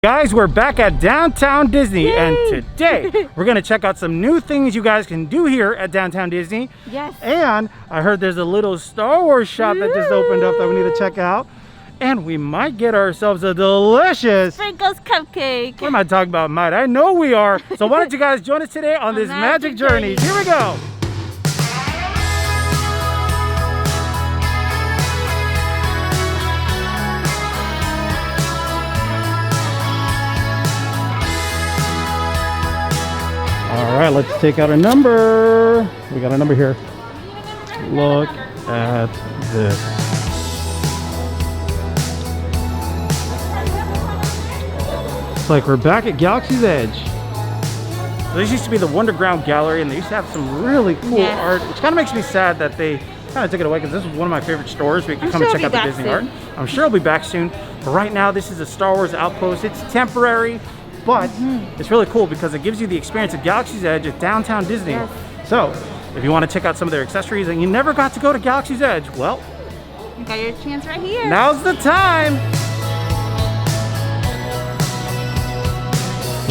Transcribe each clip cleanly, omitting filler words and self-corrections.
Guys, we're back at Downtown Disney. Yay! And today we're gonna check out some new things you guys can do here at Downtown Disney. Yes. And I heard there's a little Star Wars shop that just opened up that we need to check out. And we might get ourselves a delicious Sprinkles cupcake. What am I talking about, might? I know we are. So why don't you guys join us today on this magic journey. Here we go. All right, let's take out a number. We got a number here. Look at this. It's like we're back at Galaxy's Edge. So this used to be the Wonderground Gallery, and they used to have some really cool art, which kind of makes me sad that they kind of took it away, because this was one of my favorite stores where you can come and check out the Disney art. I'm sure it'll be back soon. But right now, this is a Star Wars Outpost. It's temporary. But it's really cool because it gives you the experience of Galaxy's Edge at Downtown Disney. Yes. So, if you want to check out some of their accessories and you never got to go to Galaxy's Edge, well, you got your chance right here. Now's the time.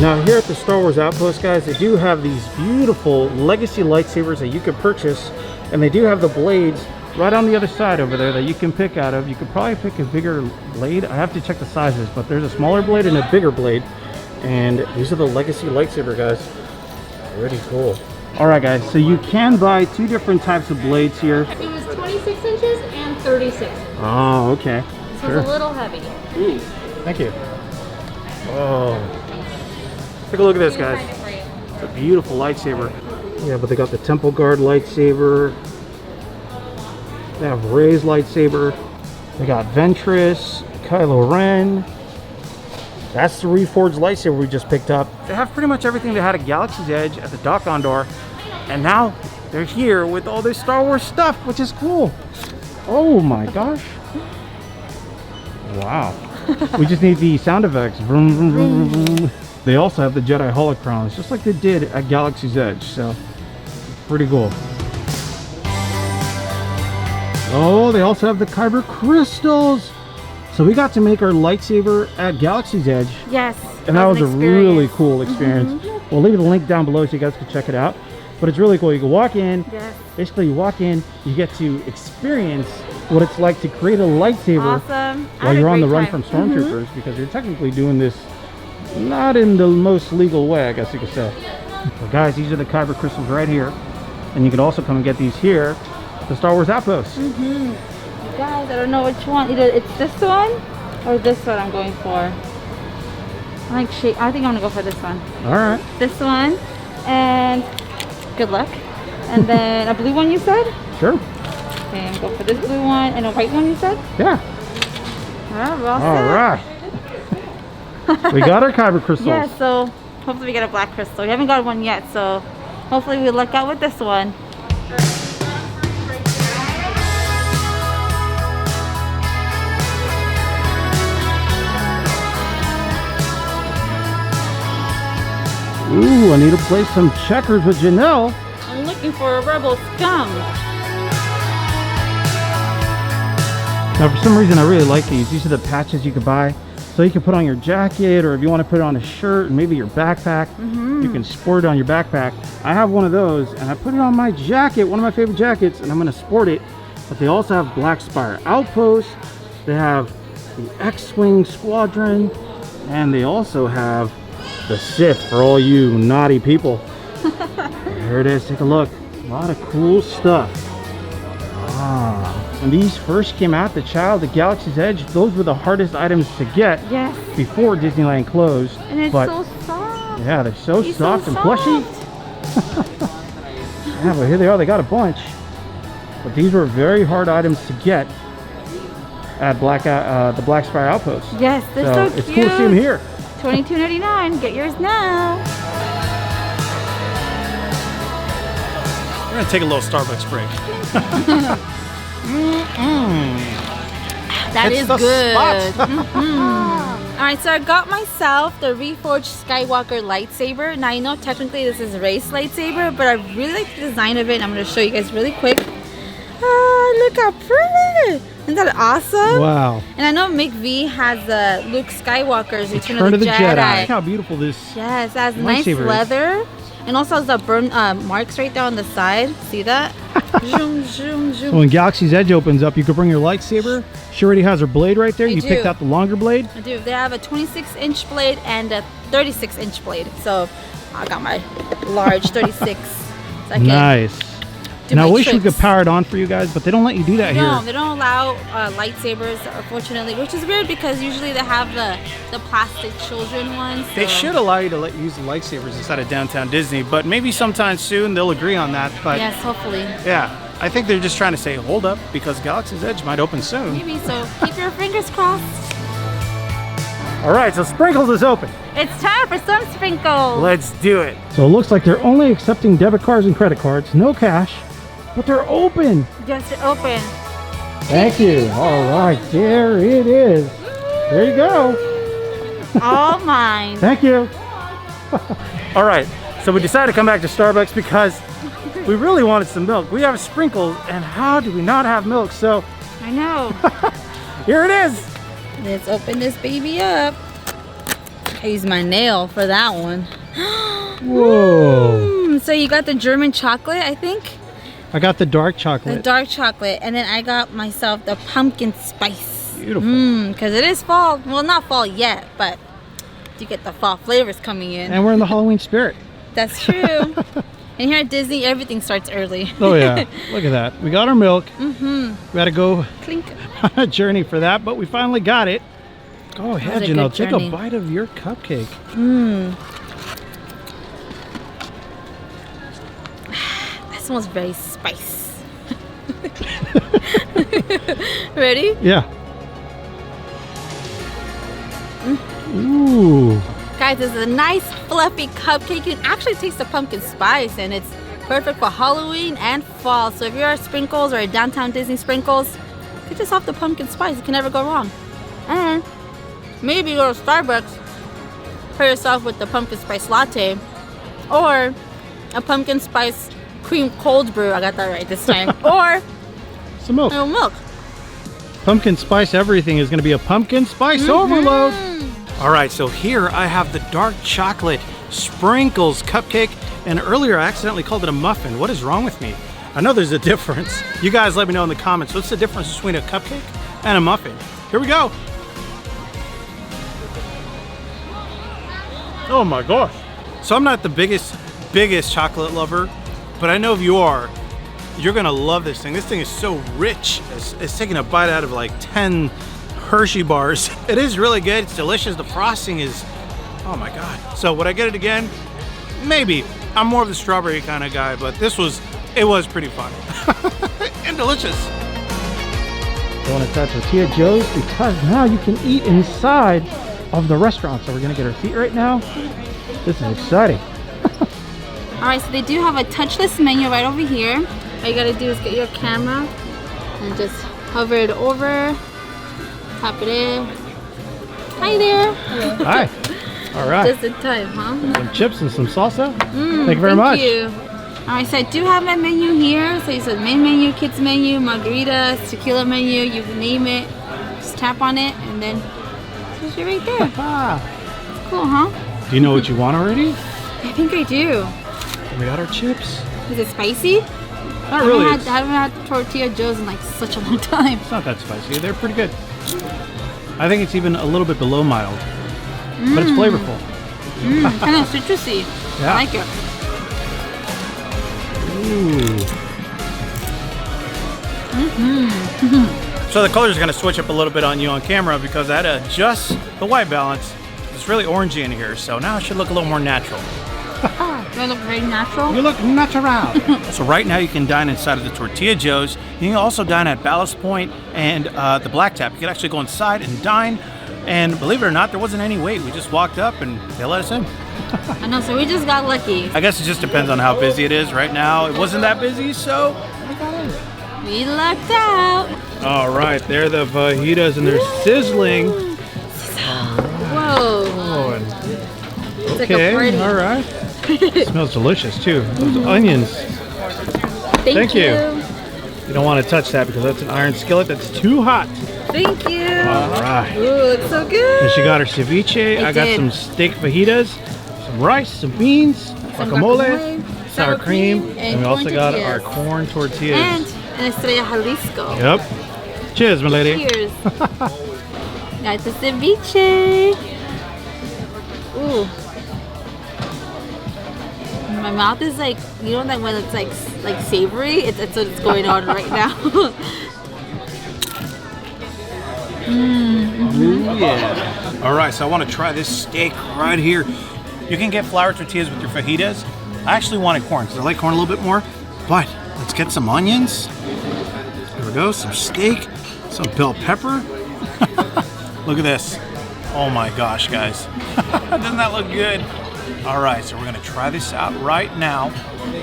Now, here at the Star Wars Outpost, guys, they do have these beautiful legacy lightsabers that you can purchase, and they do have the blades right on the other side over there that you can pick out of. You could probably pick a bigger blade. I have to check the sizes, but there's a smaller blade and a bigger blade. And these are the legacy lightsaber, guys. Pretty cool. All right, guys, so you can buy two different types of blades here. It was 26 inches and 36. Oh, okay. This was a little heavy. Ooh, thank you. Oh, take a look at this, guys. It's a beautiful lightsaber. Yeah, but they got the Temple Guard lightsaber. They have Rey's lightsaber. They got Ventress, Kylo Ren. That's the reforged lightsaber we just picked up. They have pretty much everything they had at Galaxy's Edge at the Dock-on-Door. And now they're here with all this Star Wars stuff, which is cool. Oh my gosh. Wow. We just need the sound effects. Vroom, vroom, vroom, vroom. They also have the Jedi holocrons, just like they did at Galaxy's Edge. So, pretty cool. Oh, they also have the kyber crystals. So we got to make our lightsaber at Galaxy's Edge. Yes. And that was a really cool experience. We'll leave the link down below so you guys can check it out. But it's really cool. You can walk in. Yes. Basically, you walk in, you get to experience what it's like to create a lightsaber while you're on the run from stormtroopers, because you're technically doing this not in the most legal way, I guess you could say. But guys, these are the kyber crystals right here. And you can also come and get these here at the Star Wars Outpost. Guys, I don't know which one. Either it's this one or this one I'm going for. I think I'm gonna go for this one. All right. This one, and good luck. And then a blue one, you said? Sure. Okay, I'm going for this blue one and a white one, you said? Yeah. All right. We got our kyber crystals. Yeah. So hopefully we get a black crystal. We haven't got one yet, so hopefully we luck out with this one. Ooh, I need to play some checkers with Janelle. I'm looking for a rebel scum. Now, for some reason, I really like these. These are the patches you can buy. So you can put on your jacket, or if you want to put it on a shirt and maybe your backpack, you can sport it on your backpack. I have one of those, and I put it on my jacket, one of my favorite jackets, and I'm going to sport it. But they also have Black Spire Outpost. They have the X-Wing Squadron, and they also have the Sith for all you naughty people. There it is. Take a look. A lot of cool stuff. When these first came out, the Child at Galaxy's Edge, those were the hardest items to get before Disneyland closed. And it's so soft. Yeah, they're so soft and plushy. Yeah, but here they are. They got a bunch. But these were very hard items to get at the Black Spire Outpost. Yes, they're so cute. It's cool to see them here. $22.99. Get yours now. We're gonna take a little Starbucks break. That is good. Alright, so I got myself the reforged Skywalker lightsaber. Now, I know technically this is Rey's lightsaber, but I really like the design of it, and I'm going to show you guys really quick. Look look how pretty. Isn't that awesome? Wow. And I know McV has Luke Skywalker's Return of the Jedi. Look how beautiful this. Yes, it has nice leather. And also has the burn marks right there on the side. See that? Zoom, zoom, zoom. So when Galaxy's Edge opens up, you can bring your lightsaber. She already has her blade right there. You picked out the longer blade. I do. They have a 26-inch blade and a 36-inch blade. So I got my large 36. So nice. And I wish we could power it on for you guys, but they don't let you do that here. No, they don't allow lightsabers, unfortunately, which is weird because usually they have the plastic children ones. So. They should allow you to use the lightsabers inside of Downtown Disney, but maybe sometime soon they'll agree on that. But yes, hopefully. Yeah, I think they're just trying to say, hold up, because Galaxy's Edge might open soon. Maybe, so keep your fingers crossed. All right, so Sprinkles is open. It's time for some sprinkles. Let's do it. So it looks like they're only accepting debit cards and credit cards, no cash. But they're open. Yes, they're open. Thank you. All right, there it is. There you go. All mine. Thank you. All right, so we decided to come back to Starbucks because we really wanted some milk. We have Sprinkles, and how do we not have milk? So I know. Here it is. Let's open this baby up. I used my nail for that one. Whoa. So you got the German chocolate, I think? I got the dark chocolate. The dark chocolate, and then I got myself the pumpkin spice. Beautiful. Because it is fall. Well, not fall yet, but you get the fall flavors coming in. And we're in the Halloween spirit. That's true. And here at Disney, everything starts early. Oh yeah, look at that. We got our milk. We had to go Clink. on a journey for that, but we finally got it. Go ahead, Janelle. Take journey. a bite of your cupcake. That smells very spicy. Ready? Yeah. Ooh. Guys, this is a nice fluffy cupcake. You can actually taste the pumpkin spice, and it's perfect for Halloween and fall. So if you're a Sprinkles or a Downtown Disney Sprinkles, get yourself the pumpkin spice. You can never go wrong. And maybe go to Starbucks, pair yourself with the pumpkin spice latte, or a pumpkin spice cream cold brew. I got that right this time. Or some milk. No milk. Pumpkin spice everything is going to be a pumpkin spice overload. All right, so here I have the dark chocolate Sprinkles cupcake, and earlier I accidentally called it a muffin. What is wrong with me? I know there's a difference. You guys let me know in the comments. What's the difference between a cupcake and a muffin? Here we go. Oh my gosh. So I'm not the biggest chocolate lover, but I know if you are, you're gonna love this thing. This thing is so rich. It's taking a bite out of like 10 Hershey bars. It is really good. It's delicious. The frosting is, oh my God. So would I get it again? Maybe. I'm more of the strawberry kind of guy, but it was pretty fun and delicious. Going to touch Tortilla Joe's because now you can eat inside of the restaurant. So we're gonna get our seat right now. This is exciting. All right, so they do have a touchless menu right over here. All you gotta do is get your camera and just hover it over, tap it in. Hi there. Hi. All right. Just in time, huh? Some chips and some salsa. Thank you very much. Thank you. All right, so I do have my menu here. So you said main menu, kids menu, margaritas, tequila menu, you name it. Just tap on it and then it's right there. Cool, huh? Do you know what you want already? I think I do. We got our chips. Is it spicy? Not really. I haven't had Tortilla Joe's in like such a long time. It's not that spicy. They're pretty good. I think it's even a little bit below mild, but it's flavorful. Kind of citrusy. Yeah. I like it. Ooh. So the colors are going to switch up a little bit on you on camera because I had to adjust the white balance. It's really orangey in here, so now it should look a little more natural. Do I look very natural? You look natural. So right now you can dine inside of the Tortilla Joe's. You can also dine at Ballast Point and the Black Tap. You can actually go inside and dine. And believe it or not, there wasn't any wait. We just walked up and they let us in. I know, so we just got lucky. I guess it just depends on how busy it is. Right now, it wasn't that busy, so we got in. We lucked out. All right, there are the fajitas and they're sizzling. Whoa. Oh, it's okay, like all right. It smells delicious too. Those onions. Thank you. You don't want to touch that because that's an iron skillet that's too hot. Thank you. All right. Ooh, looks so good. And she got her ceviche. I got some steak fajitas, some rice, some beans, guacamole, sour cream, and we also got our corn tortillas. And an Estrella Jalisco. Yep. Cheers, my lady. Cheers. Got the ceviche. Ooh. My mouth is like, you know that when it's like savory? It's what it's going on right now. Yeah. All right, so I want to try this steak right here. You can get flour tortillas with your fajitas. I actually wanted corn because I like corn a little bit more. But let's get some onions. There we go, some steak, some bell pepper. Look at this. Oh my gosh, guys. Doesn't that look good? All right, so we're gonna try this out right now. Bon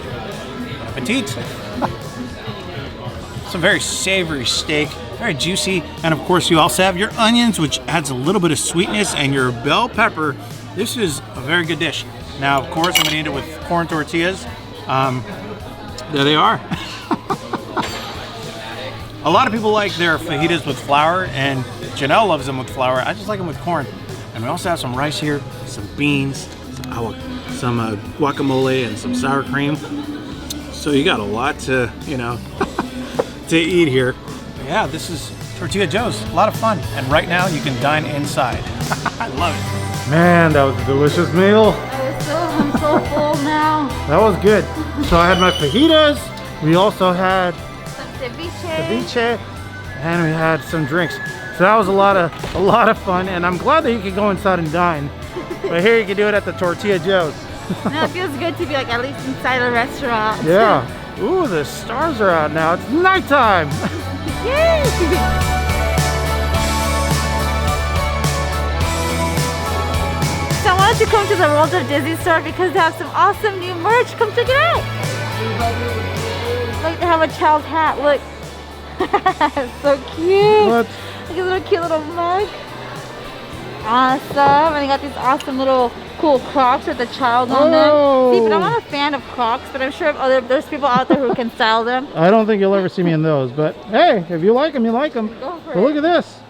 appetit. Some very savory steak, very juicy. And of course you also have your onions, which adds a little bit of sweetness, and your bell pepper. This is a very good dish. Now, of course, I'm gonna eat it with corn tortillas. There they are. A lot of people like their fajitas with flour, and Janelle loves them with flour. I just like them with corn. And we also have some rice here, some beans, some guacamole, and some sour cream. So you got a lot to, you know, to eat here. But yeah, this is Tortilla Joe's. A lot of fun. And right now you can dine inside. I love it. Man, that was a delicious meal. I'm so full now. That was good. So I had my fajitas. We also had Some ceviche. ceviche, and we had some drinks. So that was a lot of fun, and I'm glad that you could go inside and dine. But here you can do it at the Tortilla Joe's. No, it feels good to be like at least inside a restaurant. Yeah. Ooh, the stars are out now. It's nighttime. Yay! So I wanted to come to the World of Disney store because they have some awesome new merch. Come check it out. Like they have a child's hat. Look. So cute. What? Like a little cute little mug. Awesome. And they got these awesome little cool Crocs with the child on them. See, but I'm not a fan of Crocs, but I'm sure there's people out there who can style them. I don't think you'll ever see me in those, but hey, if you like them, you like them. Go for But it. look at this.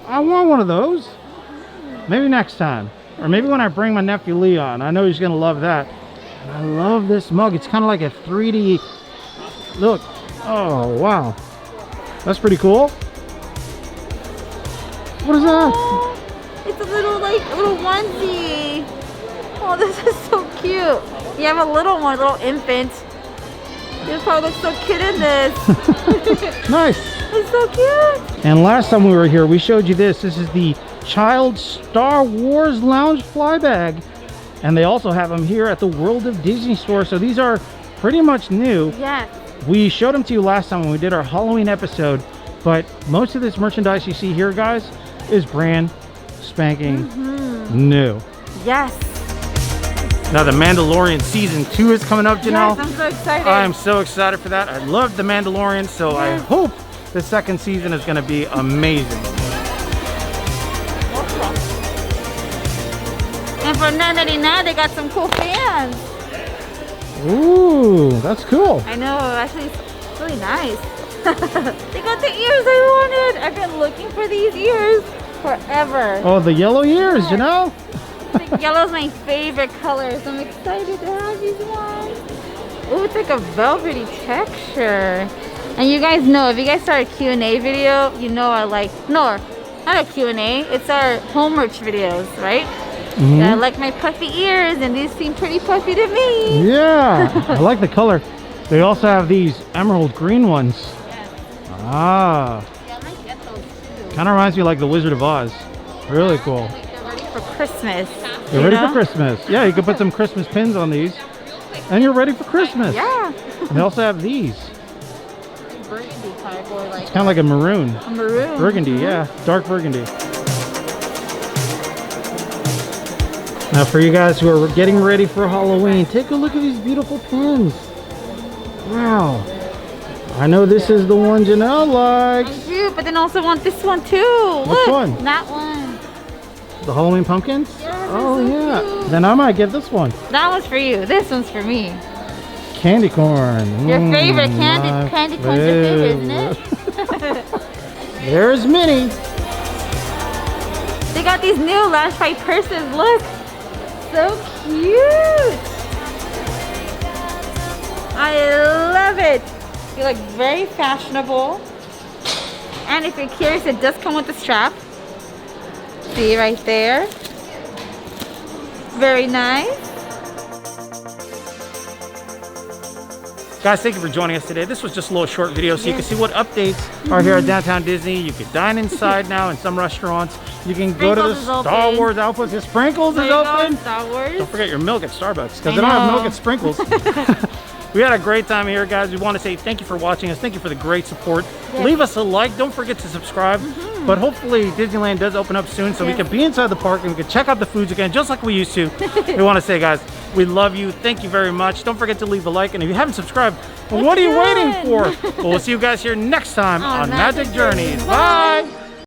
I want one of those. Maybe next time. Or maybe when I bring my nephew Leon. I know he's going to love that. And I love this mug. It's kind of like a 3D look. Oh, wow. That's pretty cool. What is that? Oh, it's a little onesie. Oh, this is so cute. You have a little one, a little infant. You probably look so cute in this. Nice. It's so cute. And last time we were here, we showed you this. This is the Child Star Wars Lounge Fly Bag. And they also have them here at the World of Disney store. So these are pretty much new. Yes. We showed them to you last time when we did our Halloween episode. But most of this merchandise you see here, guys, is brand spanking new. Yes. Now the Mandalorian season 2 is coming up, Janelle. Yes, I'm so excited. I'm so excited for that. I love the Mandalorian, so I hope the second season is going to be amazing. And for $9.99, they got some cool fans. Ooh, that's cool. I know, actually, it's really nice. They got the ears I wanted. I've been looking for these ears forever. Oh, the yellow ears, Janelle. I think yellow's my favorite color, so I'm excited to have these ones. Oh, it's like a velvety texture. And you guys know, if you guys start a Q&A video, you know I like, no, not a Q&A, it's our home merch videos, right? I like my puffy ears, and these seem pretty puffy to me. Yeah, I like the color. They also have these emerald green ones. Yes. Ah, Yeah, I might get those too. kind of reminds me of like the Wizard of Oz. Really cool. Like they're ready for Christmas. You're ready for Christmas. Yeah, you can put some Christmas pins on these, and you're ready for Christmas. Yeah. They also have these. Burgundy type, or like It's kind of like a maroon. a maroon. Burgundy, yeah, dark burgundy. Now for you guys who are getting ready for Halloween, take a look at these beautiful pins. Wow. I know this is the one Janelle likes. I do, but then also want this one too. Which Look, one? That one. The Halloween pumpkins? Yes, Oh they're so yeah. cute. Then I might get this one. That one's for you. This one's for me. candy corn. Your favorite My candy corn's your favorite, isn't it? There's Minnie. They got these new Lash Fight purses. Look, so cute. I love it. They look very fashionable. And if you're curious, it does come with a strap. See right there. Very nice. Guys, thank you for joining us today. This was just a little short video so you can see what updates are here at Downtown Disney. You can dine inside now in some restaurants. You can go to the Star Wars Outpost. The Sprinkles is open. Star Wars. Don't forget your milk at Starbucks because they don't have milk at Sprinkles. We had a great time here, guys. We want to say thank you for watching us. Thank you for the great support. Yes. Leave us a like. Don't forget to subscribe. But hopefully Disneyland does open up soon so we can be inside the park and we can check out the foods again just like we used to. We want to say, guys, we love you. Thank you very much. Don't forget to leave a like. And if you haven't subscribed, well, what are you waiting for? Well, we'll see you guys here next time on Magic Journeys. Bye.